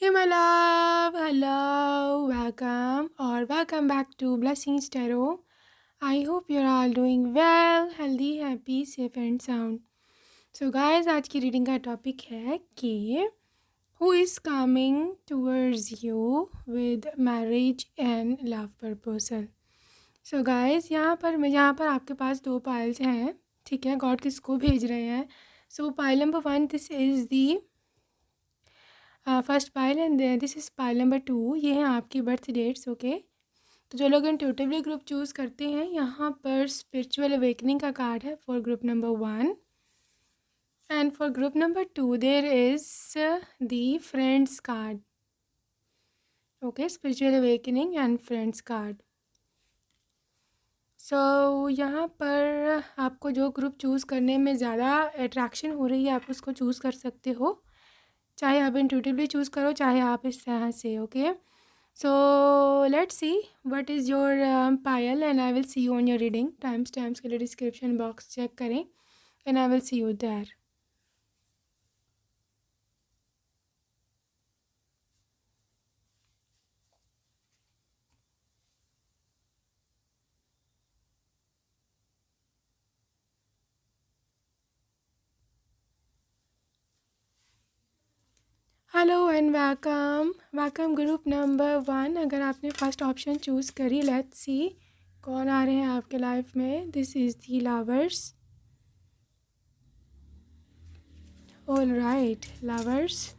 Hey my love, hello, welcome or welcome back to Blessings Tarot. I hope you're all doing well, healthy, happy, safe and sound. So guys, आज की reading का topic है कि who is coming towards you with marriage and love proposal. So guys, यहाँ पर आपके पास दो piles हैं, ठीक है. गॉड किसको भेज रहे हैं. So pile number 1, this is the first pile and this is pile number 2. ये हैं आपकी बर्थ डेट्स. ओके, तो जो लोग इंट्यूटिवली ग्रुप चूज़ करते हैं, यहाँ पर स्पिरिचुअल अवेकनिंग का कार्ड है for group number 1 and for group number 2 there is the friends card. Okay, spiritual awakening and friends card. So यहाँ पर आपको जो ग्रुप चूज़ करने में ज़्यादा अट्रैक्शन हो रही है, आप उसको चूज़ कर सकते हो, चाहे आप इंट्यूटिवली चूज़ करो, चाहे आप इस तरह से. Okay, so let's see what is your pile and I will see you on your reading. Timestamps के लिए description box check करें and I will see you there. Hello and welcome group number 1. अगर आपने first option choose करी, let's see कौन आ रहे हैं आपके लाइफ में. This is the lovers. All right, lovers.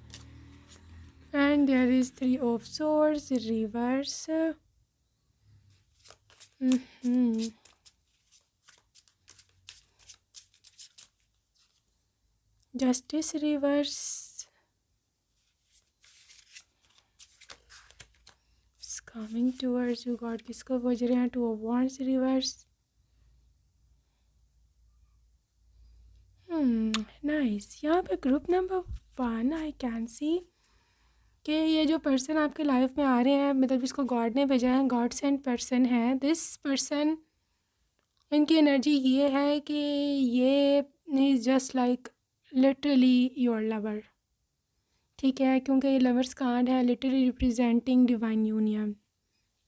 And there is 3 of swords, reverse. Justice reverse. Coming towards you. God किसको खोज रहे हैं. 2 ऑफ wands रिवर्स. नाइस. यहाँ पे ग्रुप नंबर 1 आई कैन सी कि ये जो पर्सन आपके लाइफ में आ रहे हैं, मतलब जिसको गॉड ने भेजा है, गॉड सेंट पर्सन है. दिस पर्सन, इनकी एनर्जी ये है कि ये is just like literally your lover. ठीक है, क्योंकि ये लवर्स कार्ड है, literally representing divine union,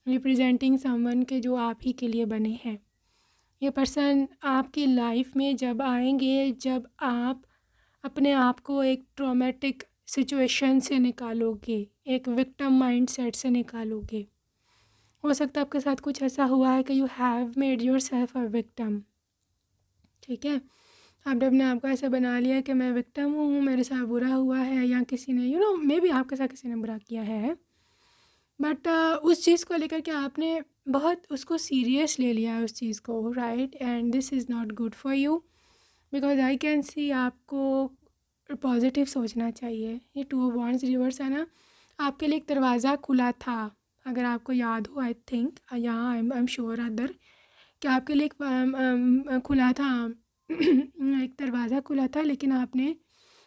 representing someone के जो आप ही के लिए बने हैं. ये पर्सन आपकी लाइफ में जब आएंगे, जब आप अपने आप को एक ट्रॉमेटिक सिचुएशन से निकालोगे, एक विक्टिम माइंडसेट से निकालोगे. हो सकता है आपके साथ कुछ ऐसा हुआ है कि you have made your self a victim. ठीक है, आपने अपने आप को ऐसे बना लिया कि मैं विक्टिम हूँ, मेरे साथ बुरा हुआ है, या किसी ने मे बी आपके साथ किसी ने बुरा किया है, बट उस चीज़ को लेकर के आपने बहुत उसको सीरियस ले लिया है उस चीज़ को. Right, and this is not good for you because I can सी आपको पॉजिटिव सोचना चाहिए. ये 2 ऑफ wands रिवर्स है ना, आपके लिए एक दरवाज़ा खुला था. अगर आपको याद हो, आई थिंक, यहाँ आई एम श्योर अदर, कि आपके लिए एक खुला था एक दरवाज़ा खुला था, लेकिन आपने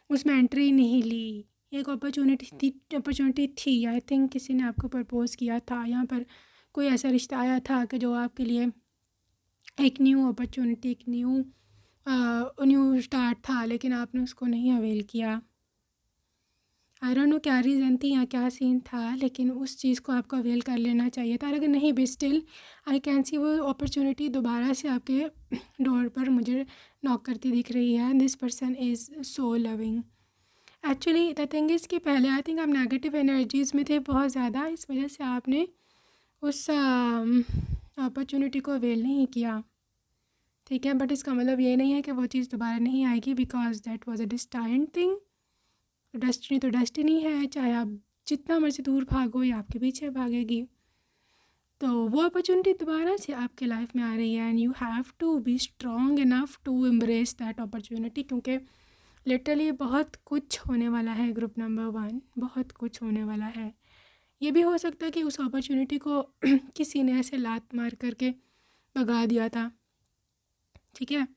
उसमें एंट्री नहीं ली. एक अपॉर्चुनिटी थी. आई थिंक किसी ने आपको प्रपोज़ किया था. यहाँ पर कोई ऐसा रिश्ता आया था कि जो आपके लिए एक न्यू अपॉर्चुनिटी, एक न्यू स्टार्ट था, लेकिन आपने उसको नहीं अवेल किया. आई डोंट नो क्या रीज़न थी या क्या सीन था, लेकिन उस चीज़ को आपको अवेल कर लेना चाहिए था. अगर नहीं भी, स्टिल आई कैन सी वो अपॉर्चुनिटी दोबारा से आपके डोर पर मुझे नॉक करती दिख रही है. This person is so loving. Actually the thing is कि पहले आई थिंक आप नेगेटिव एनर्जीज़ में थे बहुत ज़्यादा, इस वजह से आपने उस अपॉर्चुनिटी को अवेल नहीं किया. ठीक है, बट इसका मतलब ये नहीं है कि वो चीज़ दोबारा नहीं आएगी, because that was a destined thing. Destiny तो डेस्टिनी है, चाहे आप जितना मर्जी दूर भागो, ये आपके पीछे भागेगी. तो वो अपॉर्चुनिटी दोबारा से आपके लाइफ में आ रही है and you have to be strong enough to embrace that opportunity, क्योंकि लिटरली बहुत कुछ होने वाला है. ग्रुप नंबर 1, बहुत कुछ होने वाला है. ये भी हो सकता है कि उस अपॉर्चुनिटी को किसी ने ऐसे लात मार करके भगा दिया था. ठीक है,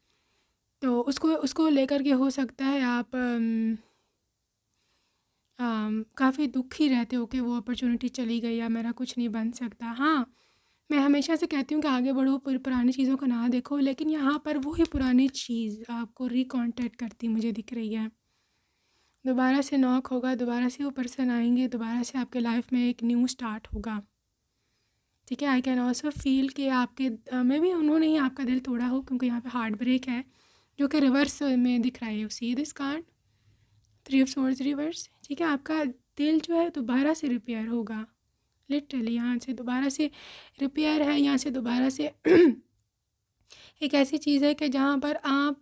तो उसको लेकर के हो सकता है आप काफ़ी दुखी रहते हो कि वो अपॉर्चुनिटी चली गई या मेरा कुछ नहीं बन सकता. हाँ, मैं हमेशा से कहती हूँ कि आगे बढ़ो, पुरानी चीज़ों को ना देखो, लेकिन यहाँ पर वही पुरानी चीज़ आपको रिकॉन्टैक्ट करती मुझे दिख रही है. दोबारा से नॉक होगा, दोबारा से वो पर्सन आएंगे, दोबारा से आपके लाइफ में एक न्यू स्टार्ट होगा। ठीक है, आई कैन ऑल्सो फील कि आपके मे भी उन्होंने ही आपका दिल तोड़ा हो, क्योंकि यहाँ पे हार्ट ब्रेक है जो कि रिवर्स में दिख रहा है। You see this card, 3 of swords reverse. ठीक है, आपका दिल जो है दोबारा से रिपेयर होगा, लिटरली यहाँ से दोबारा से रिपेयर है, यहाँ से दोबारा से एक ऐसी चीज़ है कि जहाँ पर आप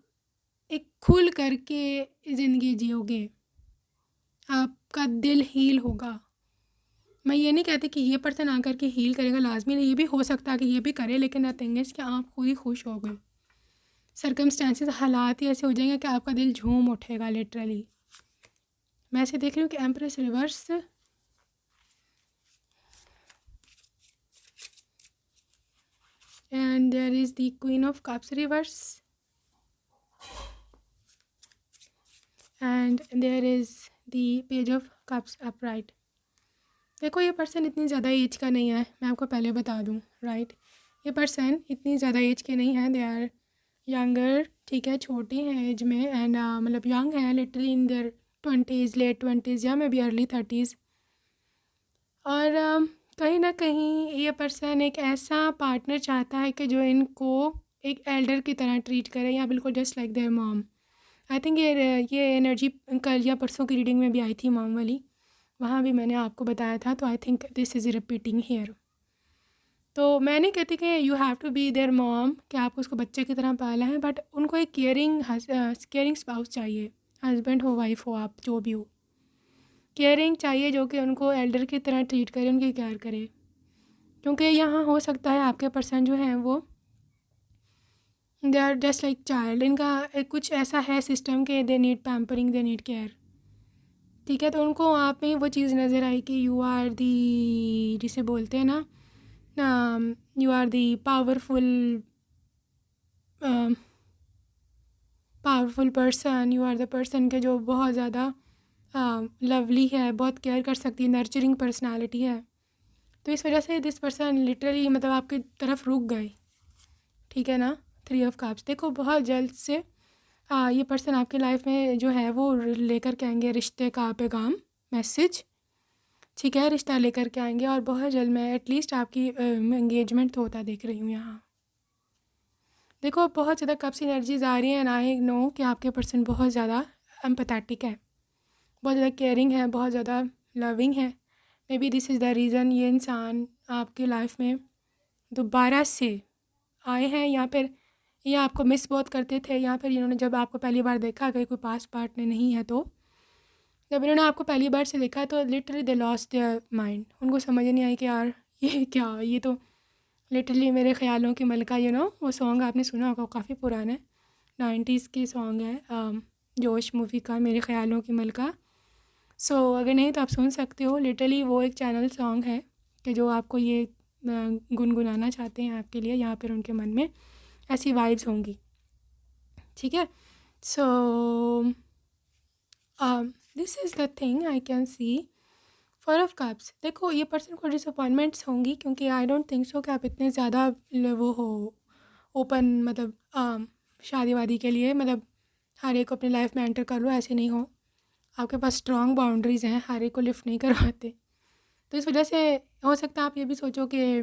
एक खुल करके ज़िंदगी जियोगे, आपका दिल हील होगा। मैं ये नहीं कहती कि ये पर्सन आकर के हील करेगा लाजमी, ये भी हो सकता है कि ये भी करे, लेकिन द थिंग इज़ कि आप खुद ही खुश हो गए। सर्कमस्टेंसेस, हालात ही ऐसे हो जाएंगे कि आपका दिल झूम उठेगा लिटरली। मैं ऐसे देख रही हूँ कि empress reverse, and there is the queen of cups reverse, and there is the page of cups upright. देखो ये पर्सन इतनी ज़्यादा एज का नहीं है, मैं आपको पहले बता दूँ, राइट। ये पर्सन इतनी ज़्यादा एज के नहीं है, दे आर यंगर, ठीक है, छोटे हैं एज में, एंड मतलब यंग है literally in their 20s, late 20s या मे बी अर्ली 30s। और कहीं ना कहीं ये पर्सन एक ऐसा पार्टनर चाहता है कि जो इनको एक एल्डर की तरह ट्रीट करे, या बिल्कुल just like there mom. I think ये एनर्जी कल या परसों की रीडिंग में भी आई थी, मॉम वाली, वहाँ भी मैंने आपको बताया था। तो I think this is repeating here. तो मैं नहीं कहती कि you have to be there mom, कि आप उसको बच्चे की तरह पाला है, बट उनको एक केयरिंग स्पाउस चाहिए, हस्बैंड हो, वाइफ हो, आप जो भी हो, केयरिंग चाहिए, जो कि उनको एल्डर की तरह ट्रीट करे, उनकी केयर करे। क्योंकि यहाँ हो सकता है आपके पर्सन जो हैं वो they are just like child, इनका एक कुछ ऐसा है सिस्टम के they need pampering, they need care. ठीक है, तो उनको आप में वो चीज़ नज़र आई कि यू आर दी, जिसे बोलते हैं ना, you are the powerful person, you are the person के जो बहुत ज़्यादा लवली है, बहुत केयर कर सकती है, नर्चरिंग पर्सनालिटी है। तो इस वजह से दिस पर्सन लिटरली मतलब आपकी तरफ रुक गए। ठीक है ना, 3 ऑफ कप्स। देखो बहुत जल्द से ये पर्सन आपकी लाइफ में जो है वो लेकर के आएंगे रिश्ते का पैगाम, मैसेज। ठीक है, रिश्ता लेकर के आएंगे, और बहुत जल्द मैं एटलीस्ट आपकी एंगेजमेंट तो होता देख रही हूँ यहाँ। देखो बहुत ज़्यादा कप्स एनर्जीज आ रही हैं, एंड आई नो कि आपके पर्सन बहुत ज़्यादा एम्पैथेटिक है, बहुत ज़्यादा केयरिंग है, बहुत ज़्यादा लविंग है। May be this is the reason ये इंसान आपकी लाइफ में दोबारा से आए हैं। यहाँ पर ये आपको मिस बहुत करते थे, यहाँ पर इन्होंने जब आपको पहली बार देखा, अगर कोई पास्ट पार्टनर नहीं है तो जब इन्होंने आपको पहली बार से देखा तो literally they lost their mind. उनको समझ नहीं आई कि यार ये क्या, ये तो लिटरली मेरे ख्यालों की मलका, वो सॉन्ग आपने सुना होगा, काफ़ी पुराना है, 90s की सॉन्ग है, जोश मूवी का, मेरे ख्यालों की मलका। सो अगर नहीं तो आप सुन सकते हो, लिटरली वो एक चैनल सॉन्ग है कि जो आपको ये गुनगुनाना चाहते हैं आपके लिए, यहाँ पर उनके मन में ऐसी वाइब्स होंगी। ठीक है, सो this is the thing I can C. 4 of cups, देखो ये पर्सन को डिसअपॉइंटमेंट्स होंगी, क्योंकि आई डोंट थिंक सो कि आप इतने ज़्यादा वो हो ओपन, मतलब शादी वादी के लिए, मतलब हर एक को अपनी लाइफ में एंटर कर लो, ऐसे नहीं हो। आपके पास स्ट्रॉन्ग बाउंड्रीज़ हैं, हर एक को लिफ्ट नहीं करवाते। तो इस वजह से हो सकता है आप ये भी सोचो कि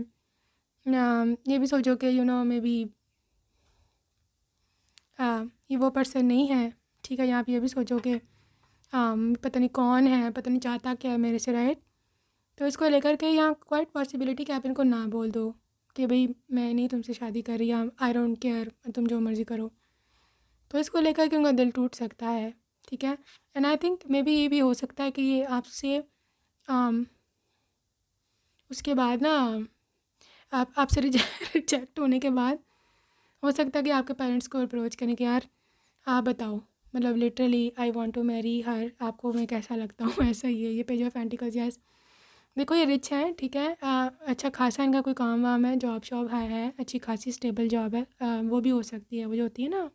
मे बी ये वो पर्सन नहीं है। ठीक है, या आप ये भी सोचो कि पता नहीं कौन है, पता नहीं चाहता क्या है मेरे से, राइट। तो इसको लेकर के यहाँ क्वाइट पॉसिबिलिटी कि आप इनको ना बोल दो कि भाई मैं नहीं तुमसे शादी कर रही, या आई डोंट केयर, तुम जो मर्ज़ी करो। तो इसको लेकर के उनका दिल टूट सकता है। ठीक है, and I think may be ये भी हो सकता है कि ये आपसे उसके बाद ना, आपसे रिजेक्ट होने के बाद हो सकता है कि आपके पेरेंट्स को अप्रोच करें कि यार आप बताओ, मतलब literally I want to marry her, आपको मैं कैसा लगता हूँ, ऐसा ही है। ये पेज ऑफ पेंटिकल्स, यस। देखो ये रिच है, ठीक है, अच्छा खासा इनका कोई काम वाम है, जॉब शॉब है, अच्छी खासी स्टेबल जॉब है, वो भी हो सकती है, वो जो होती है ना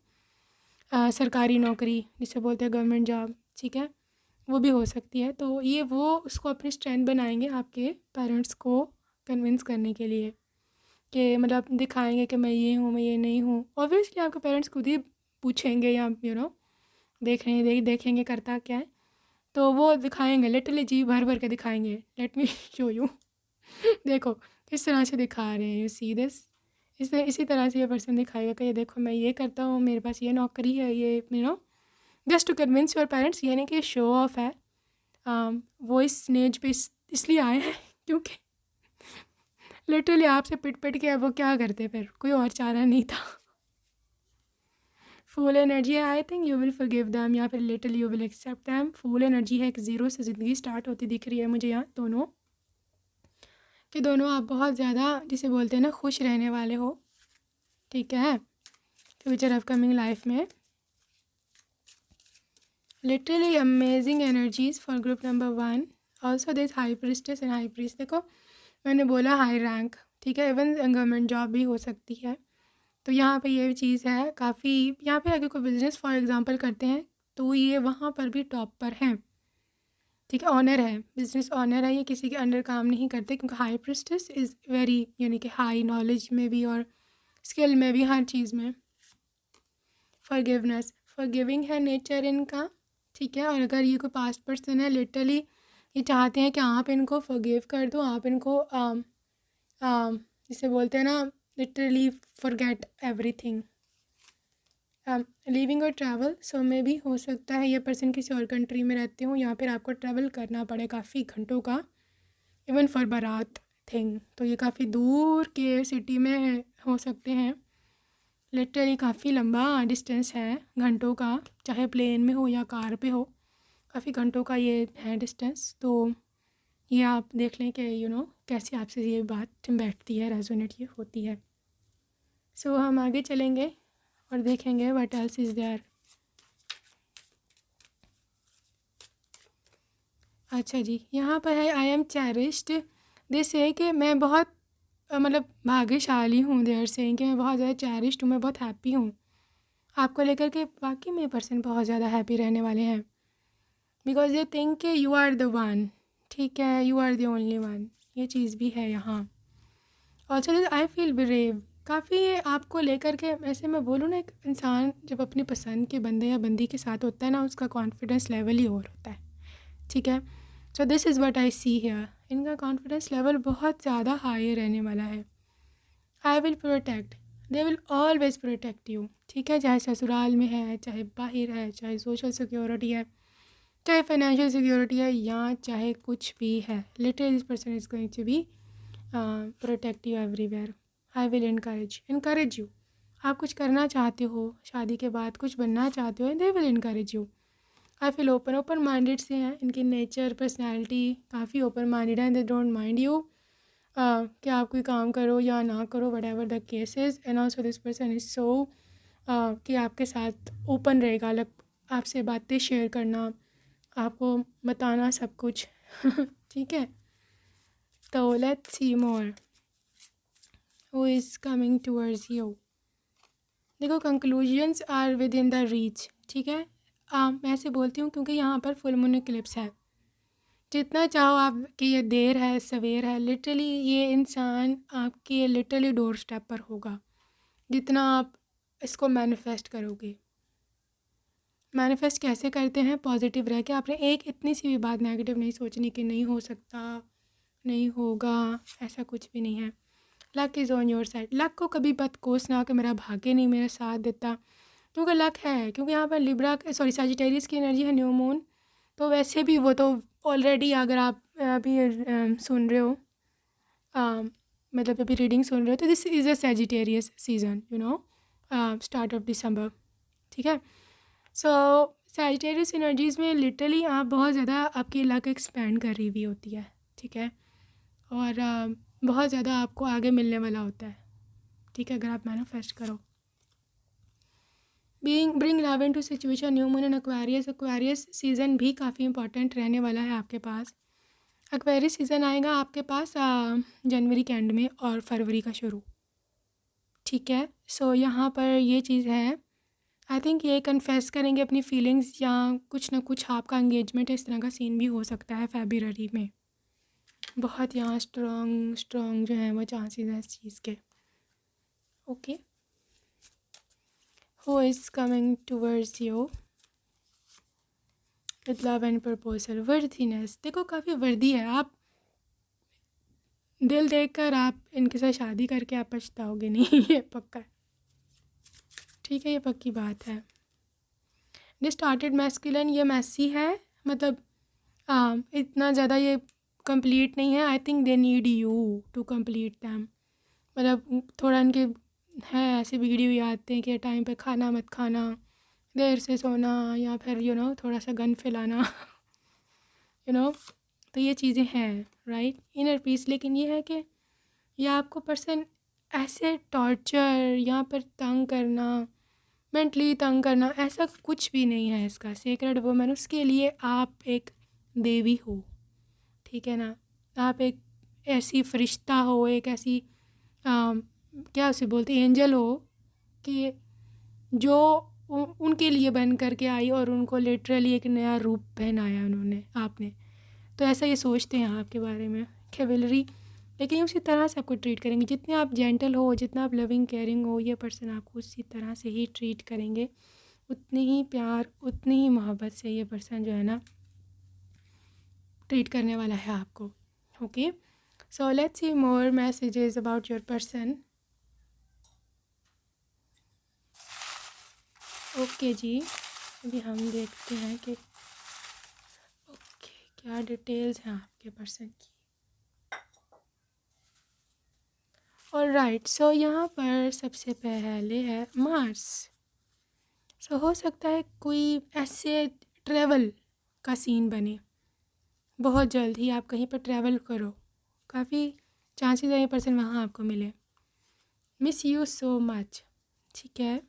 सरकारी नौकरी जिसे बोलते हैं गवर्नमेंट जॉब, ठीक है, वो भी हो सकती है। तो ये वो उसको अपनी स्ट्रेंथ बनाएंगे आपके पेरेंट्स को कन्विंस करने के लिए, कि मतलब दिखाएंगे कि मैं ये हूँ, मैं ये नहीं हूँ। ऑब्वियसली आपके पेरेंट्स खुद ही पूछेंगे, या देखेंगे करता क्या है। तो वो दिखाएंगे लिटरली, जी भर भर के दिखाएंगे। Let me show you. देखो किस तरह से दिखा रहे हैं, यू सी दिस। इसी तरह से ये पर्सन दिखाएगा कि ये देखो मैं ये करता हूँ, मेरे पास ये नौकरी है, ये just to convince your parents. ये नहीं कि शो ऑफ है। वो इस स्टेज पे इसलिए आए हैं क्योंकि लिटरली आपसे पिट पिट के अब वो क्या करते, फिर कोई और चारा नहीं था। फुल एनर्जी है, I think you will forgive them, या फिर literally you will accept them. Full energy है, एक ज़ीरो से ज़िंदगी स्टार्ट होती दिख रही है मुझे यहाँ दोनों कि दोनों आप बहुत ज़्यादा जिसे बोलते हैं ना खुश रहने वाले हो, ठीक है, फ्यूचर अपकमिंग लाइफ में। Literally amazing energies for group number 1। Also this high priestess and high priest. देखो मैंने बोला हाई रैंक, ठीक है, इवन गवर्नमेंट जॉब भी हो सकती है। तो यहाँ पे ये चीज़ है काफ़ी, यहाँ पे अगर कोई बिजनेस फॉर एग्जांपल करते हैं तो ये वहाँ पर भी टॉप पर हैं, ठीक है, ऑनर है, बिजनेस ऑनर है, ये किसी के अंडर काम नहीं करते क्योंकि हाई प्रीस्टेस इज़ वेरी यानी कि हाई नॉलेज में भी और स्किल में भी, हर चीज़ में। फॉरगिवनेस, फॉरगिविंग है नेचर इनका, ठीक है। और अगर ये कोई पास्ट पर्सन है, लिटरली ये चाहते हैं कि आप इनको फॉरगिव कर दो, आप इनको जिसे बोलते हैं ना लिटरली फॉरगेट एवरीथिंग। लिविंग और ट्रैवल, सो में भी हो सकता है ये पर्सन किसी और कंट्री में रहते हो, या फिर आपको ट्रैवल करना पड़े काफ़ी घंटों का, इवन फॉर बारात थिंग। तो ये काफ़ी दूर के सिटी में हो सकते हैं, लिटरली काफ़ी लंबा डिस्टेंस है घंटों का, चाहे प्लेन में हो या कार पे हो, काफ़ी घंटों का ये है डिस्टेंस। तो ये आप देख लें कि कैसे आपसे ये बात बैठती है, रेजोनेट ये होती है। सो हम आगे चलेंगे और देखेंगे व्हाट एल्स इज़ देयर। अच्छा जी, यहाँ पर है आई एम चेरिश्ड। दिस है कि मैं बहुत मतलब भाग्यशाली हूँ, देयर से कि मैं बहुत ज़्यादा चेरिश्ड हूँ, मैं बहुत हैप्पी हूँ आपको लेकर के। बाकी में पर्सन बहुत ज़्यादा हैप्पी रहने वाले हैं बिकॉज दे थिंक कि यू आर द वन, ठीक है, you are the only one, ये चीज़ भी है यहाँ। ऑल्सो आई फील ब्रेव, काफ़ी आपको लेकर के, ऐसे मैं बोलूँ ना, एक इंसान जब अपनी पसंद के बंदे या बंदी के साथ होता है ना, उसका कॉन्फिडेंस लेवल ही और होता है, ठीक है। सो this is what I see here, इनका कॉन्फिडेंस लेवल बहुत ज़्यादा हाई रहने वाला है। I will protect, they will always protect you, ठीक है, चाहे ससुराल में है, चाहे बाहर है, चाहे सोशल सिक्योरिटी है, चाहे फाइनेंशियल सिक्योरिटी है, या चाहे कुछ भी है, literally this person is going to be protect you everywhere. I will encourage you, आप कुछ करना चाहते हो, शादी के बाद कुछ बनना चाहते हो, they will encourage you. I feel open minded से हैं, इनकी नेचर पर्सनैलिटी काफ़ी ओपन माइंडेड है, दे डोंट माइंड यू कि आप कोई काम करो या ना करो, what ever the cases. And also this person is so कि आपके साथ ओपन रहेगा, आपसे बातें शेयर करना, आपको बताना सब कुछ। ठीक है, तो let's see more who is coming towards you. देखो conclusions are within the reach, ठीक है। मैं ऐसे बोलती हूँ क्योंकि यहाँ पर फुल मून इक्लिप्स है, जितना चाहो आप कि ये देर है सवेर है, लिटरली ये इंसान आपके लिटरली डोर स्टेप पर होगा, जितना आप इसको मैनिफेस्ट करोगे। मैनिफेस्ट कैसे करते हैं? पॉजिटिव रह के, आपने एक इतनी सी भी बात नेगेटिव नहीं सोचनी कि नहीं हो सकता, नहीं होगा, ऐसा कुछ भी नहीं है। Luck is on your side, luck को कभी मत कोसना कि मेरा भाग्य नहीं मेरा साथ देता, क्योंकि लक है, क्योंकि यहाँ पर लिब्रा सजिटेरियस की एनर्जी है, न्यू मून। तो वैसे भी वो तो ऑलरेडी, अगर आप अभी सुन रहे हो, मतलब अभी रीडिंग सुन रहे हो, तो this is a Sagittarius season, start of December, ठीक है। सो सजिटेरियस एनर्जीज़ में लिटरली आप बहुत ज़्यादा, आपकी लक एक्सपेंड कर रही हुई होती है, ठीक है, और बहुत ज़्यादा आपको आगे मिलने वाला होता है, ठीक है, अगर आप मैनिफेस्ट करो। Bring love into situation, new moon and Aquarius season भी काफ़ी इंपॉर्टेंट रहने वाला है आपके पास। एक्वेरियस सीज़न आएगा आपके पास जनवरी के एंड में और फरवरी का शुरू, ठीक है। सो यहाँ पर ये चीज़ है, आई थिंक ये कन्फेस करेंगे अपनी फीलिंग्स, या कुछ ना कुछ आपका एंगेजमेंट इस तरह का सीन भी हो सकता है फरवरी में। बहुत यहाँ स्ट्रॉन्ग जो है वो चांसेस हैं इस चीज़ के। Okay, who is coming towards you. With love and proposal, worthiness, देखो काफ़ी वर्दी है, आप दिल देखकर आप इनके साथ शादी करके आप पछताओगे नहीं ये पक्का, ठीक है, ये पक्की बात है। डिस्टार्टेड मैस्कुलिन, ये मैसी है, मतलब इतना ज़्यादा ये कंप्लीट नहीं है। I think they need you to complete them, मतलब थोड़ा इनके है ऐसे बिगड़ी हुई आते हैं कि टाइम पे खाना मत खाना, देर से सोना, या फिर थोड़ा सा गन फैलाना तो ये चीज़ें हैं, राइट, इनर पीस। लेकिन ये है कि ये आपको पर्सन ऐसे टॉर्चर, यहाँ पर तंग करना, मेंटली तंग करना, ऐसा कुछ भी नहीं है इसका। सेक्रेड वुमन, उसके लिए आप एक देवी हो, ठीक है ना, आप एक ऐसी फरिश्ता हो, एक ऐसी क्या उसे बोलते हैं, एंजल हो, कि जो उनके लिए बन करके आई और उनको लिटरली एक नया रूप पहनाया उन्होंने, आपने। तो ऐसा ये सोचते हैं आपके बारे में, कैवलरी। लेकिन उसी तरह से आपको ट्रीट करेंगे, जितने आप जेंटल हो, जितना आप लविंग केयरिंग हो, ये पर्सन आपको उसी तरह से ही ट्रीट करेंगे, उतनी ही प्यार, उतनी ही मोहब्बत से ये पर्सन जो है ना ट्रीट करने वाला है आपको। Okay, so let's see more messages about your person. Okay जी, अभी हम देखते हैं कि ओके क्या डिटेल्स हैं आपके पर्सन की। और राइट, सो यहाँ पर सबसे पहले है मार्स। सो हो सकता है कोई ऐसे ट्रैवल का सीन बने, बहुत जल्द ही आप कहीं पर ट्रैवल करो, काफ़ी चांसेस है ये पर्सन वहाँ आपको मिले। मिस यू सो मच, ठीक है,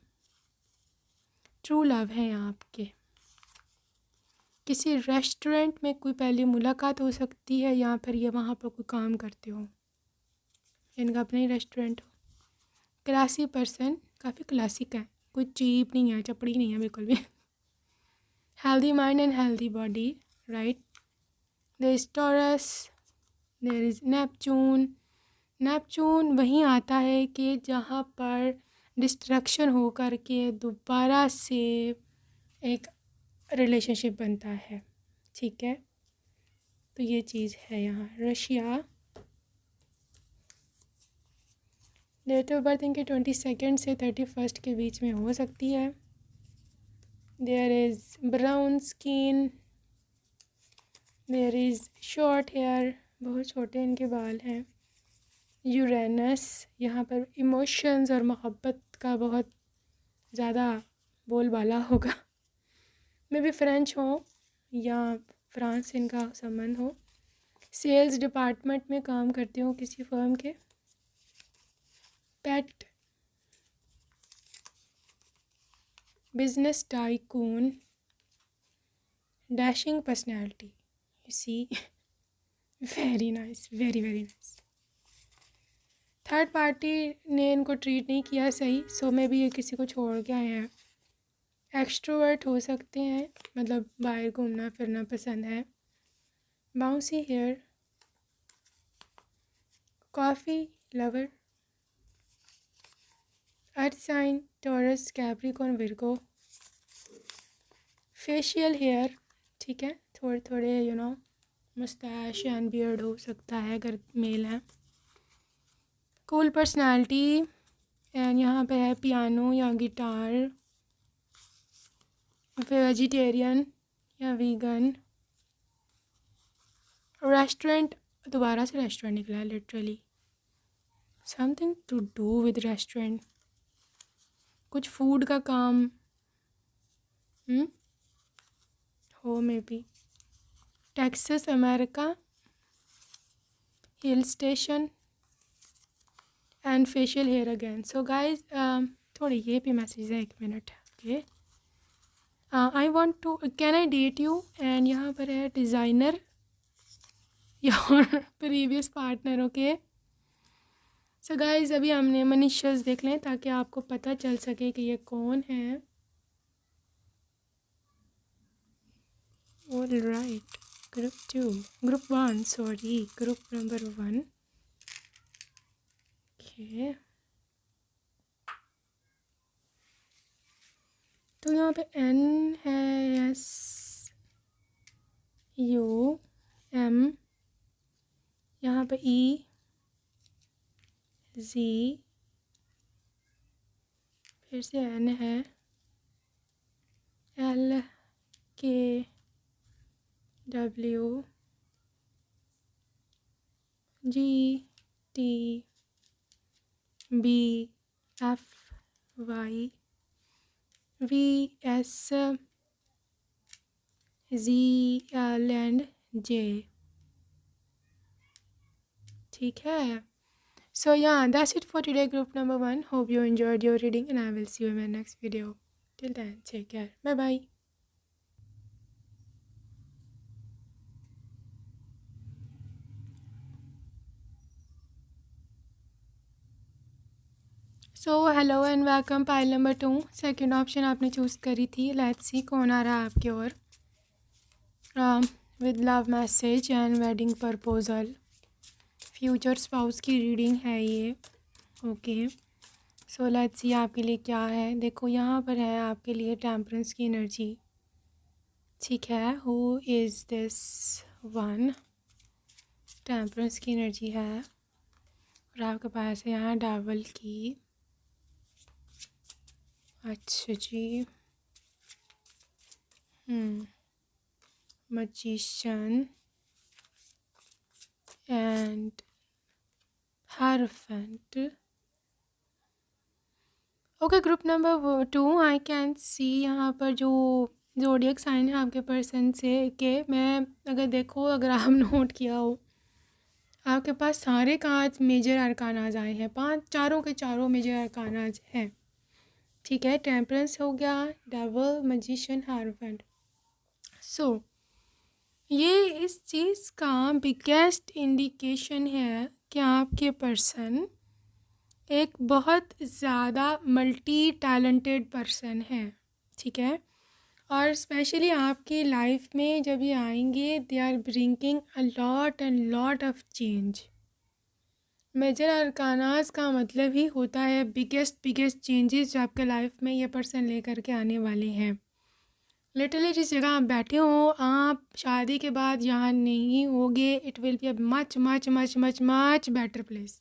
ट्रू लव है यहाँ आपके। किसी रेस्टोरेंट में कोई पहली मुलाकात हो सकती है, या फिर ये वहाँ पर कोई काम करते हो, इनका अपना ही रेस्टोरेंट हो। क्लासी पर्सन, काफ़ी क्लासिक है, कोई चीप नहीं है, चपड़ी नहीं है बिल्कुल भी। Healthy mind and healthy body, right. There is Taurus, there is Neptune. Neptune वहीं आता है कि जहाँ पर डिस्ट्रक्शन हो कर के दोबारा से एक रिलेशनशिप बनता है, ठीक है, तो ये चीज़ है यहाँ। रशिया, डेट ऑफ बर्थ इनके 22 से 31 के बीच में हो सकती है। There is brown skin, there is short hair, बहुत छोटे इनके बाल हैं। यूरेनस, यहाँ पर इमोशंस और मोहब्बत का बहुत ज़्यादा बोलबाला होगा। मे भी फ्रेंच हो या फ्रांस से इनका संबंध हो। सेल्स डिपार्टमेंट में काम करते हो किसी फर्म के। पेट, business tycoon, dashing personality, you see, very nice, very very nice. Third party ने इनको ट्रीट नहीं किया सही, सो में भी ये किसी को छोड़ के आए हैं। एक्सट्रोवर्ट हो सकते हैं, मतलब बाहर घूमना फिरना पसंद है। Bouncy hair, coffee lover, earth sign, Taurus, Capricorn, Virgo. Facial hair, ठीक है, थोड़े थोड़े मुस्टैश एंड बियर्ड हो सकता है अगर मेल है। कूल पर्सनालिटी, एंड यहाँ पे है पियानो या गिटार, फिर वेजिटेरियन या वीगन। रेस्टोरेंट, दोबारा से रेस्टोरेंट निकला है, literally something to do with restaurant, कुछ फूड का काम हो maybe. Texas America, hill station and facial hair again. So guys थोड़े ये भी मैसेज है, 1 minute, okay. I want to, can I date you, and यहाँ पर है designer your previous partner, okay. So guys अभी हमने मनीषस देख लें ताकि आपको पता चल सके कि ये कौन है। All right, group 2, group 1, sorry, group number 1, okay. तो यहाँ पे एन है, एस, U M, यहाँ पे E Z, फिर से N है, L K W G T B F Y V S Z L and J। ठीक है। So yeah, that's it for today, group number 1. Hope you enjoyed your reading and I will see you in my next video. Till then, take care. Bye bye. So hello and welcome pile number 2. Second option आपने choose करी थी. Let's see कौन आ रहा है आपकी ओर. With love message and wedding proposal. Future spouse की reading है ये. ओके, सो लेट्स सी आपके लिए क्या है. देखो यहाँ पर है आपके लिए टेम्परेंस की एनर्जी. ठीक है, who is this one. Temperance की एनर्जी है और आपके पास है यहाँ डेविल की. अच्छा जी. Magician and hierophant. Okay, group number 2 I can see यहाँ पर जो ज़ोडिएक साइन है आपके पर्सन से के मैं अगर देखो, अगर आप नोट किया हो, आपके पास सारे 5 मेजर अरकानाज आए हैं. 5 चारों के चारों मेजर अरकानाज हैं. ठीक है, टेम्परेंस हो गया, डेविल, मैजिशियन, हायरोफेंट. सो ये इस चीज़ का बिगेस्ट इंडिकेशन है कि आपके पर्सन एक बहुत ज़्यादा मल्टी टैलेंटेड पर्सन है. ठीक है, और स्पेशली आपकी लाइफ में जब ये आएंगे, they are bringing a lot and lot of change. Major arcanas का मतलब ही होता है बिगेस्ट चेंजेस जो आपके लाइफ में ये पर्सन लेकर के आने वाले हैं. लिटरली जिस जगह आप बैठे हो, आप शादी के बाद यहाँ नहीं होगे. It will be a much much much much much better place.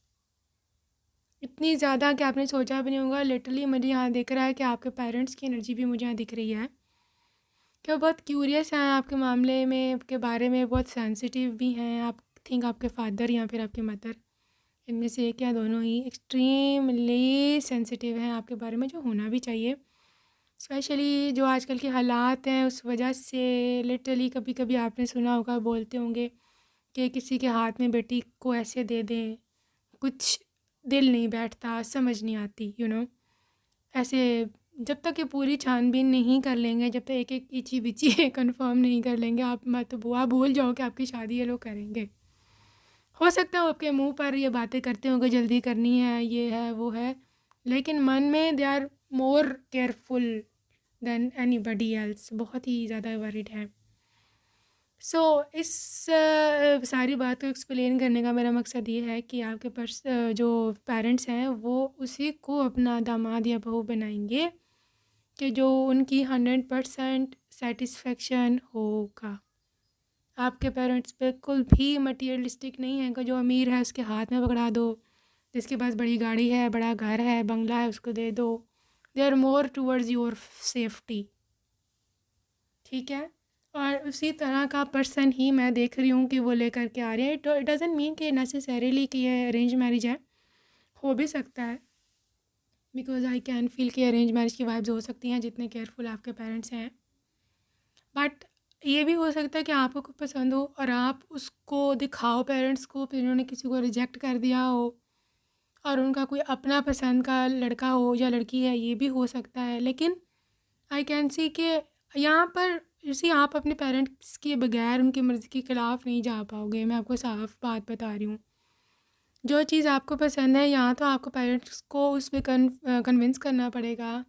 इतनी ज़्यादा कि आपने सोचा भी नहीं होगा. लिटरली मुझे यहाँ दिख रहा है कि आपके पेरेंट्स की एनर्जी भी मुझे यहाँ दिख रही है कि वो बहुत क्यूरियस हैं आपके मामले में के बारे में, बहुत सेंसिटिव भी हैं. आप थिंक आपके फादर या फिर आपके मदर, इनमें से एक या दोनों ही एक्सट्रीमली सेंसिटिव हैं आपके बारे में, जो होना भी चाहिए. स्पेशली जो आजकल के हालात हैं उस वजह से. लिटरली कभी कभी आपने सुना होगा, बोलते होंगे कि किसी के हाथ में बेटी को ऐसे दे दें, कुछ दिल नहीं बैठता, समझ नहीं आती, ऐसे. जब तक ये पूरी छानबीन नहीं कर लेंगे, जब तक एक एक इची बिची कंफर्म नहीं कर लेंगे, आप मत बुआ भूल जाओ कि आपकी शादी ये लोग करेंगे. हो सकता है आपके मुंह पर ये बातें करते होंगे, जल्दी करनी है, ये है वो है, लेकिन मन में they are more careful than anybody else. बहुत ही ज़्यादा वरीड है. सो इस सारी बात को एक्सप्लेन करने का मेरा मकसद ये है कि आपके जो पेरेंट्स हैं वो उसी को अपना दामाद या बहू बनाएंगे कि जो उनकी 100% सेटिस्फेक्शन होगा. आपके पेरेंट्स बिल्कुल भी मटीरियलिस्टिक नहीं है कि जो अमीर है उसके हाथ में पकड़ा दो, जिसके पास बड़ी गाड़ी है, बड़ा घर है, बंगला है, उसको दे दो. They are more towards your safety. ठीक है, और उसी तरह का पर्सन ही मैं देख रही हूँ कि वो लेकर के आ रहे हैं. इट डज़ंट मीन कि नेसेसरीली कि ये अरेंज मैरिज है. हो भी सकता है, बिकॉज आई कैन फील कि अरेंज मैरिज की वाइब्स हो सकती हैं जितने केयरफुल आपके पेरेंट्स हैं. बट ये भी हो सकता है कि आपको कुछ पसंद हो और आप उसको दिखाओ पेरेंट्स को, फिर उन्होंने किसी को रिजेक्ट कर दिया हो और उनका कोई अपना पसंद का लड़का हो या लड़की है, ये भी हो सकता है. लेकिन आई कैन सी कि यहाँ पर जैसे आप अपने पेरेंट्स के बगैर उनकी मर्ज़ी के ख़िलाफ़ नहीं जा पाओगे. मैं आपको साफ बात बता रही हूँ. जो चीज़ आपको पसंद है, यहाँ तो आपको पेरेंट्स को उस पर कन्विंस करना पड़ेगा,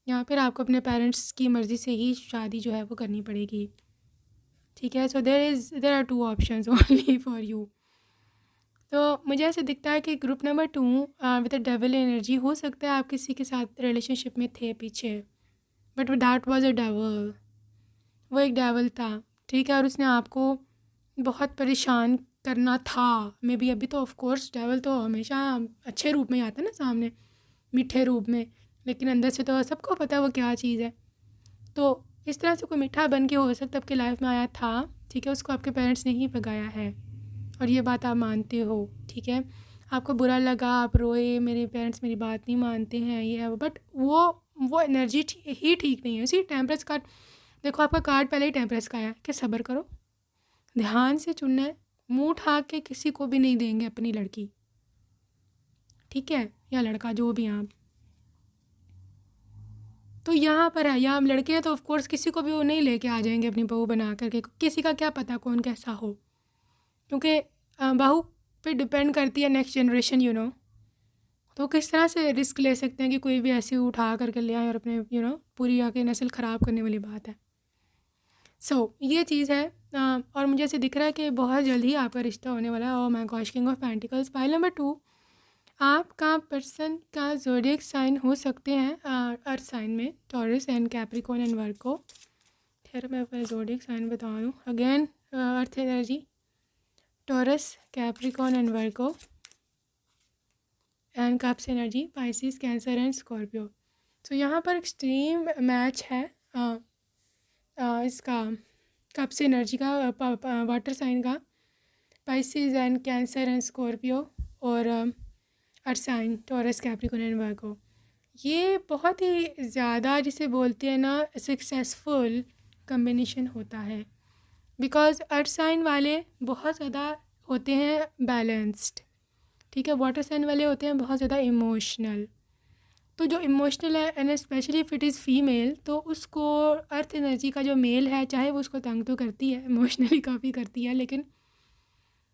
या फिर आपको अपने पेरेंट्स की मर्ज़ी से ही शादी जो है वो करनी पड़ेगी. ठीक है, so there are 2 options only for you. तो मुझे ऐसे दिखता है कि group number 2 with the devil energy, हो सकता है आप किसी के साथ रिलेशनशिप में थे पीछे, but that was a devil. वो एक डेविल था. ठीक है, और उसने आपको बहुत परेशान करना था मे बी। अभी तो ऑफ कोर्स डेविल तो हमेशा अच्छे रूप में ही आता है ना सामने, मीठे रूप में, लेकिन अंदर से तो सबको पता है वो क्या चीज़ है। तो इस तरह से कोई मीठा बन के हो सकता है आपके लाइफ में आया था, ठीक है, उसको आपके पेरेंट्स ने ही भगाया है और ये बात आप मानते हो, ठीक है। आपको बुरा लगा, आप रोए, मेरे पेरेंट्स मेरी बात नहीं मानते हैं, ये है वो, बट वो एनर्जी ही ठीक नहीं है। उसी टेम्परेस कार्ड देखो, आपका कार्ड पहले ही टेम्परेस का आया कि सब्र करो, ध्यान से चुनना है, मुंह उठा के किसी को भी नहीं देंगे अपनी लड़की, ठीक है, या लड़का, जो भी आप। तो यहाँ पर है, यहाँ लड़के हैं तो ऑफ कोर्स किसी को भी वो नहीं लेके आ जाएंगे अपनी बहू बना करके, किसी का क्या पता कौन कैसा हो, क्योंकि बहू पे डिपेंड करती है नेक्स्ट जनरेशन, तो किस तरह से रिस्क ले सकते हैं कि कोई भी ऐसी उठा करके ले आए और अपने पूरी आके नस्ल ख़राब करने वाली बात है। ये चीज़ है। और मुझे ऐसे दिख रहा है कि बहुत जल्द ही आपका रिश्ता होने वाला है। Oh my gosh, king of pentacles. Pile number 2, आपका पर्सन का ज़ोडिएक साइन हो सकते हैं अर्थ साइन में, टॉरस एंड कैप्रिकॉर्न एंड वर्गो। खैर मैं अपना ज़ोडिएक साइन बता दूँ again, earth energy, taurus, Capricorn and Virgo, and cups energy, Pisces, cancer and Scorpio. यहाँ पर एक्सट्रीम मैच है इसका कप्स एनर्जी का, वाटर साइन का, Pisces and cancer and Scorpio, और अर्थ साइन टॉरस, कैप्रिकॉर्न एंड वर्गो। ये बहुत ही ज़्यादा जिसे बोलते हैं ना सक्सेसफुल कम्बिनेशन होता है, बिकॉज अर्थ साइन वाले बहुत ज़्यादा होते हैं बैलेंस्ड, ठीक है, वाटर साइन वाले होते हैं बहुत ज़्यादा इमोशनल। तो जो इमोशनल है and specially if it is female, तो उसको अर्थ एनर्जी का जो मेल है, चाहे वो उसको तंग तो करती है, इमोशनली काफ़ी करती है, लेकिन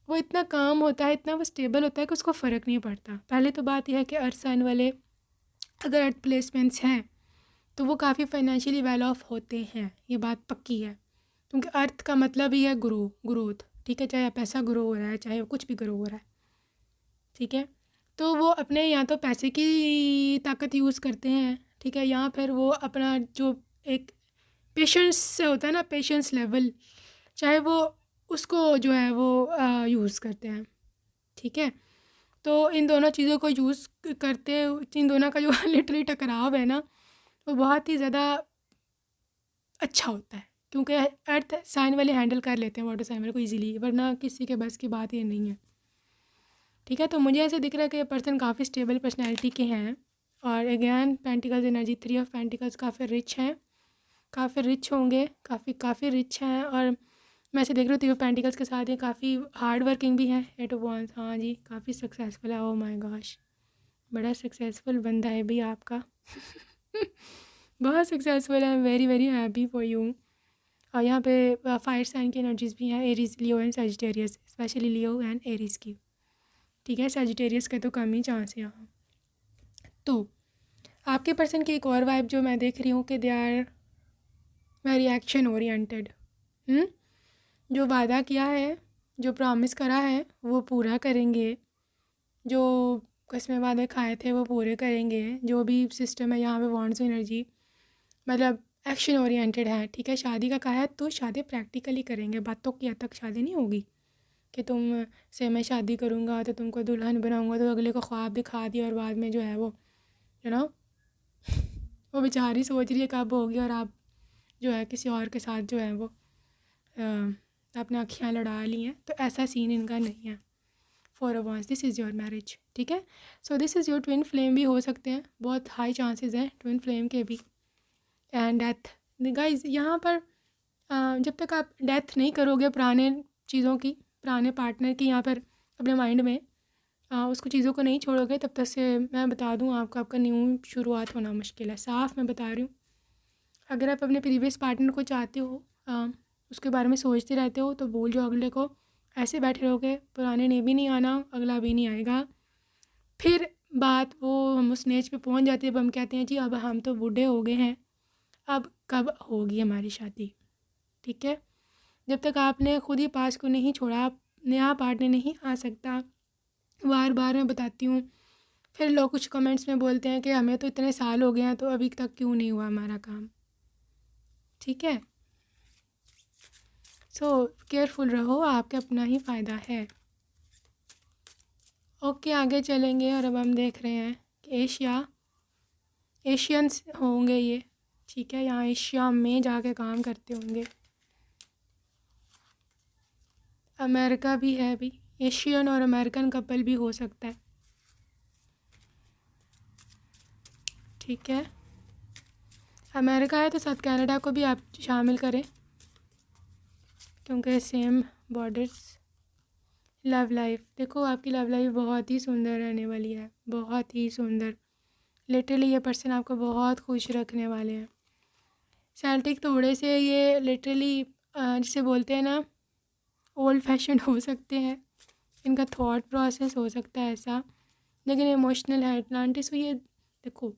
वो इतना काम होता है, इतना वो स्टेबल होता है कि उसको फ़र्क नहीं पड़ता। पहले तो बात यह है कि अर्थ साइन वाले अगर अर्थ प्लेसमेंट्स हैं तो वो काफ़ी फाइनेंशियली वेल ऑफ होते हैं, ये बात पक्की है, क्योंकि अर्थ का मतलब ही है ग्रोथ, ठीक है, चाहे पैसा ग्रो हो रहा है, चाहे कुछ भी ग्रो हो रहा है, ठीक है। तो वो अपने या तो पैसे की ताकत यूज़ करते हैं, ठीक है, या फिर वो अपना जो एक पेशेंस से होता है ना, पेशेंस लेवल, चाहे वो उसको जो है वो यूज़ करते हैं, ठीक है। तो इन दोनों चीज़ों को यूज़ करते, इन दोनों का जो लिटरली टकराव है ना, वो बहुत ही ज़्यादा अच्छा होता है, क्योंकि अर्थ साइन वाले हैंडल कर लेते हैं वाटर साइन वाले को ईजिली, वरना किसी के बस की बात ये नहीं है, ठीक है। तो मुझे ऐसे दिख रहा है कि ये पर्सन काफ़ी स्टेबल पर्सनैलिटी के हैं, और again pentacles energy, 3 of pentacles, काफ़ी रिच हैं, काफ़ी रिच होंगे, काफ़ी रिच हैं। और मैं ऐसे देख रही हूँ 3 ऑफ पेंटिकल्स के साथ ये काफ़ी हार्ड वर्किंग भी है। 8 ऑफ वांड्स, हाँ जी, काफ़ी सक्सेसफुल है। ओह माय गॉश, बड़ा सक्सेसफुल बंदा है भी आपका बहुत सक्सेसफुल है, very very happy for you. और यहाँ पे फायर साइन की एनर्जीज़ भी हैं, Aries, Leo and Sagittarius, specially Leo and Aries की, ठीक है, सजिटेरियस के तो कम ही चांस है यहाँ। तो आपके पर्सन की एक और वाइब जो मैं देख रही हूँ कि they are very action oriented. जो वादा किया है, जो प्रॉमिस करा है वो पूरा करेंगे, जो कसमें वादे खाए थे वो पूरे करेंगे। जो भी सिस्टम है यहाँ पे वॉन्ड्स एनर्जी मतलब एक्शन ओरिएंटेड है, ठीक है। शादी का कहा है तो शादी प्रैक्टिकली करेंगे, बातों की हद तक शादी नहीं होगी कि तुम से मैं शादी करूँगा तो तुमको दुल्हन बनाऊँगा, तो अगले को ख्वाब दिखा दिया और बाद में जो है वो वो बेचारी सोच रही है कब होगी, और आप जो है किसी और के साथ जो है वो अपने अखियाँ लड़ा ली हैं। तो ऐसा सीन इनका नहीं है। 4 of wands, this is your marriage, ठीक है। सो this is your twin flame भी हो सकते हैं, बहुत हाई चांसेस हैं ट्विन फ्लेम के भी। एंड डेथ, गाइज यहाँ पर जब तक आप डेथ नहीं करोगे पुराने चीज़ों की, पुराने पार्टनर की यहाँ पर अपने माइंड में उसको चीज़ों को नहीं छोड़ोगे, तब तक से मैं बता दूँ आपको, आपका न्यू शुरुआत होना मुश्किल है। साफ मैं बता रही हूँ। अगर आप अपने प्रीवियस पार्टनर को चाहते हो, उसके बारे में सोचते रहते हो, तो बोल जो अगले को, ऐसे बैठे रहोगे पुराने ने भी नहीं आना, अगला भी नहीं आएगा। फिर बात वो हम उस स्टेज पे पहुंच जाती है, अब हम कहते हैं जी अब हम तो बूढ़े हो गए हैं, अब कब होगी हमारी शादी, ठीक है। जब तक आपने खुद ही पास को नहीं छोड़ा, नया पार्टनर नहीं आ सकता। बार बार मैं बताती हूँ, फिर लोग कुछ कमेंट्स में बोलते हैं कि हमें तो इतने साल हो गए हैं तो अभी तक क्यों नहीं हुआ हमारा काम, ठीक है। सो केयरफुल रहो, आपके अपना ही फ़ायदा है। ओके, आगे चलेंगे और अब हम देख रहे हैं कि एशियंस होंगे ये, ठीक है, यहाँ एशिया में जाके काम करते होंगे। अमेरिका भी है भी, एशियन और अमेरिकन कपल भी हो सकता है, ठीक है। अमेरिका है तो साथ कनाडा को भी आप शामिल करें क्योंकि सेम बॉर्डर्स। लव लाइफ, देखो आपकी लव लाइफ बहुत ही सुंदर रहने वाली है, बहुत ही सुंदर। लिटरली ये पर्सन आपको बहुत खुश रखने वाले हैं। सेल्टिक थोड़े से ये लिटरली जिसे बोलते हैं ना ओल्ड फैशन हो सकते हैं, इनका थॉट प्रोसेस हो सकता है ऐसा, लेकिन इमोशनल है। एटलांटिस को ये देखो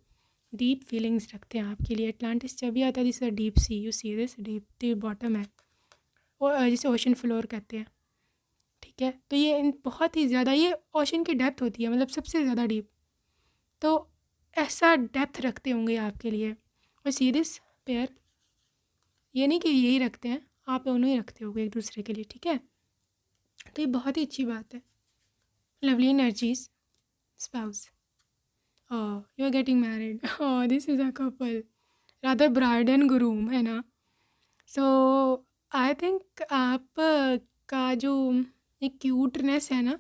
डीप फीलिंग्स रखते हैं आपके लिए। एटलांटिस जब भी आता है this is a deep sea, you see this deep bottom है, और जिसे ओशन फ्लोर कहते हैं, ठीक है। तो ये बहुत ही ज़्यादा ये ओशन की डेप्थ होती है, मतलब सबसे ज़्यादा डीप, तो ऐसा डेप्थ रखते होंगे आपके लिए। और सीरियस पेयर, ये नहीं कि यही रखते हैं, आप दोनों ही रखते होगे एक दूसरे के लिए, ठीक है। तो ये बहुत ही अच्छी बात है। Lovely energies spouse, you are getting married, this is a couple, rather bride and groom, है ना। सो आई थिंक आप का जो एक क्यूटनेस है ना,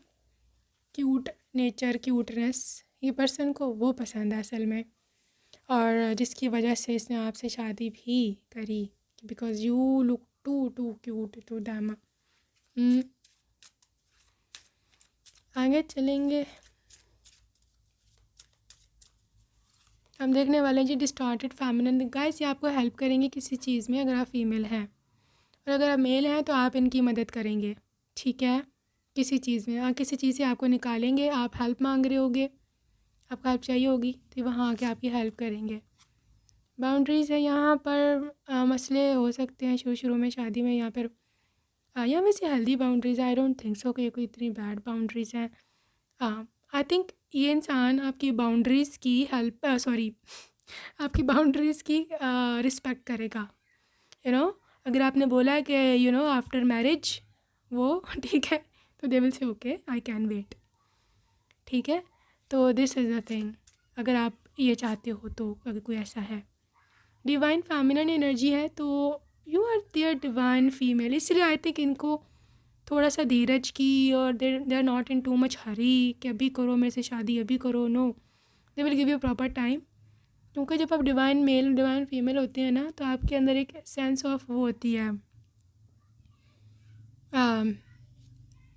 क्यूट नेचर, क्यूटनेस, ये पर्सन को वो पसंद है असल में, और जिसकी वजह से इसने आपसे शादी भी करी, because you look too cute to them. आगे चलेंगे, हम देखने वाले हैं जी डिस्टॉर्टेड फेमिनिन। गाइस ये आपको हेल्प करेंगे किसी चीज़ में अगर आप फीमेल हैं, और अगर आप मेल हैं तो आप इनकी मदद करेंगे, ठीक है। किसी चीज़ में, किसी चीज़ से आपको निकालेंगे, आप हेल्प मांग रहे होगे, आपको हेल्प चाहिए होगी, तो वहाँ आके आपकी हेल्प करेंगे। बाउंड्रीज़ है यहाँ पर, मसले हो सकते हैं शुरू में शादी में, यहाँ पर या वैसे healthy boundaries, I don't think so कि कोई इतनी बैड बाउंड्रीज़ हैं। आई थिंक ये इंसान आपकी बाउंड्रीज़ की हेल्प आपकी बाउंड्रीज़ की रिस्पेक्ट करेगा, यू नो। अगर आपने बोला है कि यू नो आफ्टर मैरिज वो ठीक है, तो they will say okay I can wait, ठीक है। तो दिस इज़ द थिंग, अगर आप ये चाहते हो तो, अगर कोई ऐसा है। डिवाइन फेमिनिन एनर्जी है तो you are there divine female, इसलिए आई थिंक इनको थोड़ा सा धीरज की, और they are not in too much hurry कि अभी करो मेरे से शादी, अभी करो, no, they will give you proper time. क्योंकि जब आप डिवाइन मेल डिवाइन फीमेल होते हैं ना, तो आपके अंदर एक सेंस ऑफ वो होती है,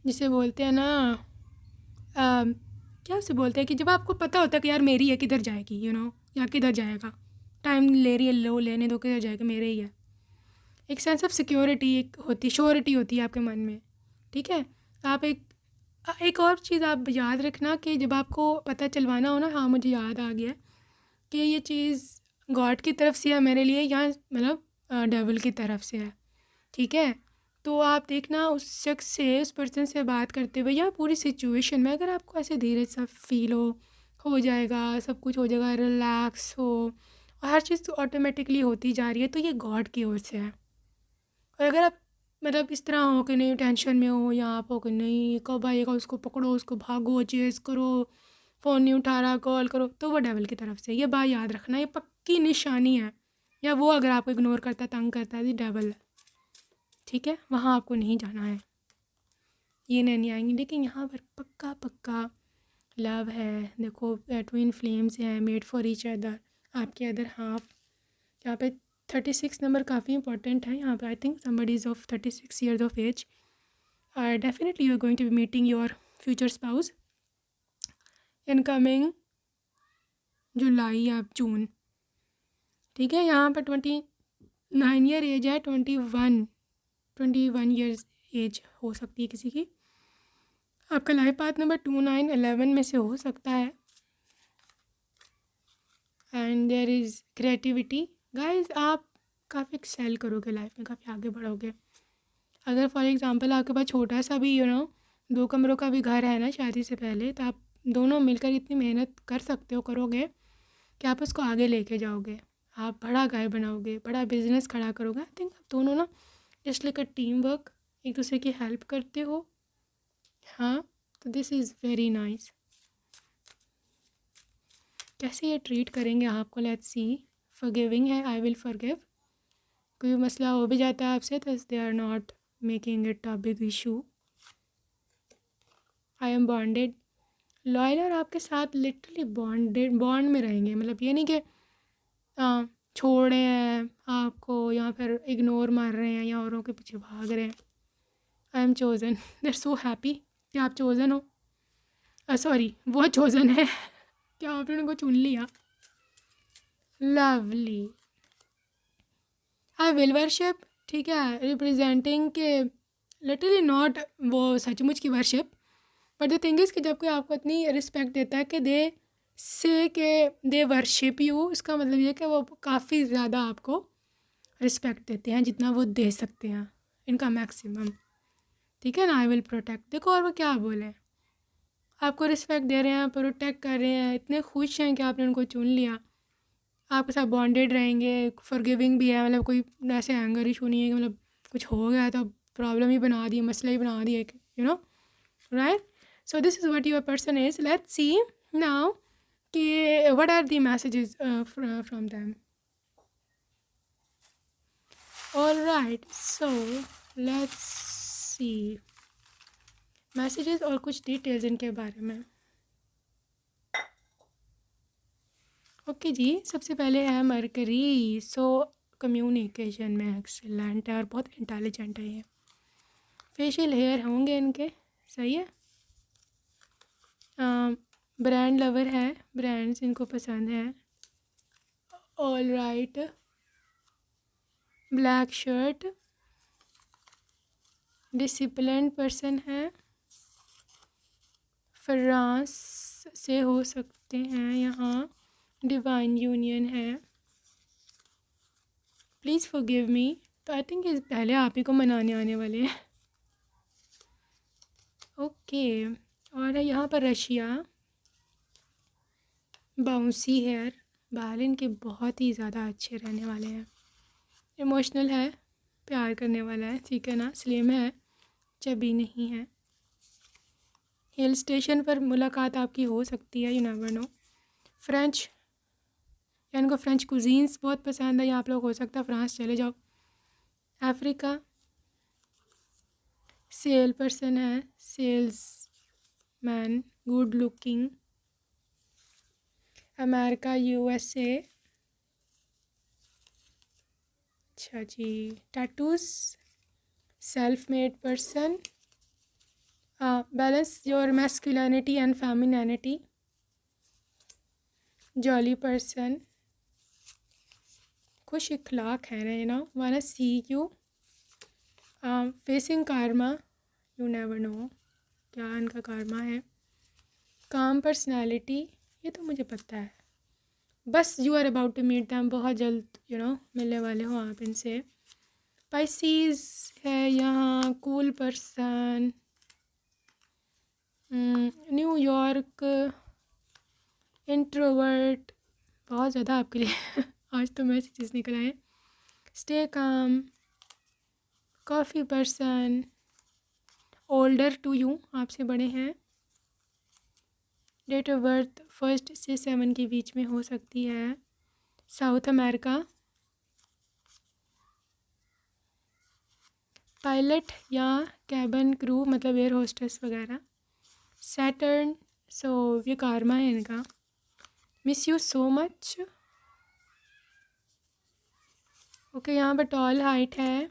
जिसे बोलते हैं ना, क्या उसे बोलते हैं कि जब आपको पता होता है कि यार मेरी है, किधर जाएगी, यू नो, या किधर जाएगा, टाइम ले रही है, लो लेने दो, किधर जाएगा, मेरे ही है। एक सेंस ऑफ सिक्योरिटी एक होती, श्योरिटी होती है आपके मन में, ठीक है। आप एक और चीज़ आप याद रखना कि जब आपको पता चलवाना हो ना, हाँ मुझे याद आ गया कि ये चीज़ गॉड की तरफ से है मेरे लिए, या मतलब डेविल की तरफ से है, ठीक है। तो आप देखना उस शख्स से, उस पर्सन से बात करते हुए या पूरी सिचुएशन में, अगर आपको ऐसे धीरे सा फील हो जाएगा, सब कुछ हो जाएगा, रिलैक्स हो, और हर चीज़ तो ऑटोमेटिकली होती जा रही है, तो ये गॉड की ओर से है। और अगर आप मतलब इस तरह हो कि नहीं टेंशन में हो, या आप हो कि नहीं कब आएगा, उसको पकड़ो, उसको भागो, चेस करो, फ़ोन नहीं उठा रहा, कॉल करो, तो वो डेविल की तरफ से, ये बात याद रखना, ये पक्की निशानी है। या वो अगर आपको इग्नोर करता, तंग करता है, ये डेविल है, ठीक है। वहाँ आपको नहीं जाना है, ये नहीं आएंगी। लेकिन यहाँ पर पक्का पक्का लव है, देखो ट्विन फ्लेम्स हैं, मेड फॉर ईच अदर, आपके अदर हाफ। यहाँ पे 36 नंबर काफ़ी इंपॉर्टेंट है यहाँ पे। I think somebody is of 36 years of age, definitely you are going to be meeting your future spouse in coming July या June, ठीक है। यहाँ पर 29 ईयर एज है, 21 ईयर्स एज हो सकती है किसी की। आपका लाइफ पाथ नंबर 2911 में से हो सकता है। And there is creativity guys, आप काफ़ी एक्सेल करोगे लाइफ में, काफ़ी आगे बढ़ोगे। अगर फॉर एग्जांपल आपके पास छोटा सा भी 2 कमरों का भी घर है ना शादी से पहले, तो आप दोनों मिलकर इतनी मेहनत कर सकते हो, करोगे कि आप उसको आगे लेके जाओगे, आप बड़ा घर बनाओगे, बड़ा बिजनेस खड़ा करोगे। आई थिंक आप दोनों ना just like a team work, एक दूसरे की हेल्प करते हो। हाँ, तो दिस इज़ वेरी नाइस। कैसे ये ट्रीट करेंगे आपको, लेट्स सी। फॉरगिविंग है, आई विल फॉरगिव। कोई मसला हो भी जाता है आपसे तो they are not making it a big issue. I am bonded, loyal, और आपके साथ लिटरली बॉन्ड में रहेंगे। मतलब ये नहीं कि छोड़ रहे हैं आपको या फिर इग्नोर मार रहे हैं या औरों के पीछे भाग रहे हैं। I am chosen, they are so happy कि आप चोज़न हो। सॉरी, वो चोज़न है कि आपने उनको चुन लिया। लवली। आई विल वर्शिप, ठीक है, रिप्रेजेंटिंग के लिटरली नॉट वो सचमुच की worship, but the thing is कि जब कोई आपको इतनी रिस्पेक्ट देता है कि दे से के दे वर्शिप यू, इसका मतलब ये कि वो काफ़ी ज़्यादा आपको रिस्पेक्ट देते हैं जितना वो दे सकते हैं, इनका मैक्सिमम। ठीक है ना, आई विल प्रोटेक्ट। देखो और वो क्या बोले, आपको रिस्पेक्ट दे रहे हैं, प्रोटेक्ट कर रहे हैं, इतने खुश हैं कि आपने उनको चुन लिया, आपके साथ बॉन्डेड रहेंगे। फॉरगिविंग भी है, मतलब कोई ऐसे एंगर इशू नहीं है कि मतलब कुछ हो गया तो प्रॉब्लम ही बना दी, मसला ही बना दिया, you know, right. So this is what your person is. Let's see now कि what are the messages from them. All right, so let's see messages और कुछ डिटेल्स इनके बारे में। ओके जी, सबसे पहले है मरकरी। सो कम्युनिकेशन में एक्सेलेंट है और बहुत इंटेलिजेंट है ये। फेशियल हेयर होंगे इनके, सही है। ब्रांड लवर है, ब्रांड्स इनको पसंद है। All right, black shirt, discipline person है, फ्रांस से हो सकते हैं यहाँ, डिवाइन यूनियन है, प्लीज़ फॉरगिव मी। तो आई थिंक इस पहले आप ही को मनाने आने वाले हैं। ओके, और है यहाँ पर रशिया, बाउंसी हेयर, बाल इनके बहुत ही ज़्यादा अच्छे रहने वाले हैं। इमोशनल है, प्यार करने वाला है, ठीक है ना। स्लिम है, चबी नहीं है। हिल स्टेशन पर मुलाकात आपकी हो सकती है, यू नेवर नो। फ्रेंच, या इनको फ्रेंच कुजीन्स बहुत पसंद है, या आप लोग हो सकता है फ्रांस चले जाओ। अफ्रीका, सेल पर्सन है, salesman, good looking. America, USA, अच्छा जी। Tattoos, self made person, balance your masculinity and femininity, jolly person, खुश इखलाक है ना, you know, wanna see you, facing karma, you never know क्या इनका कारमा है। काम पर्सनैलिटी, ये तो मुझे पता है, बस you are about to meet them, बहुत जल्द यू नो मिलने वाले हो आप इनसे। पाइसीज है यहाँ, कूल पर्सन, न्यूयॉर्क, इंट्रोवर्ट, बहुत ज़्यादा आपके लिए आज तो मैसेजेस निकल आए। Stay calm, coffee person, older to you, आपसे बड़े हैं। डेट ऑफ बर्थ 1 से 7 के बीच में हो सकती है। साउथ अमेरिका, पायलट या कैबिन क्रू, मतलब एयर होस्टेस वगैरह। सैटर्न, सो ये कारमा है इनका। Miss you so much, okay. यहाँ पर टॉल हाइट है,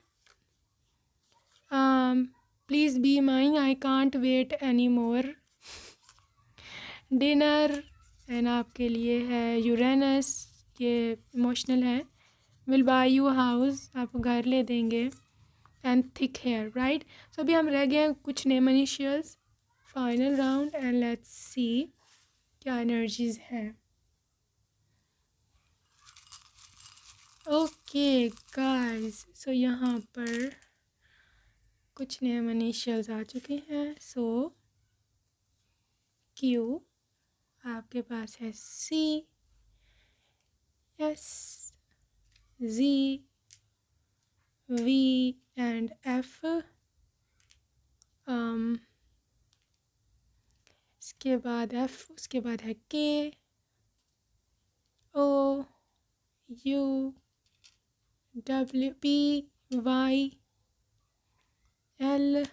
please be mine, I can't wait anymore. Dinner and आपके लिए है यूरेनस, ये इमोशनल है। विल बाय यू हाउस, आपको घर ले देंगे। And thick hair, right. So अभी हम रह गए हैं कुछ name initials, final round, and let's see क्या एनर्जीज हैं। ओके गाइस, सो यहाँ पर कुछ नेम इनिशियल्स आ चुके हैं। सो क्यू, आपके पास है C, S, G, V and F, इसके बाद एफ, उसके बाद है K, O, U, W, P, Y, L,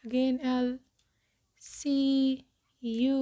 again L, C, you,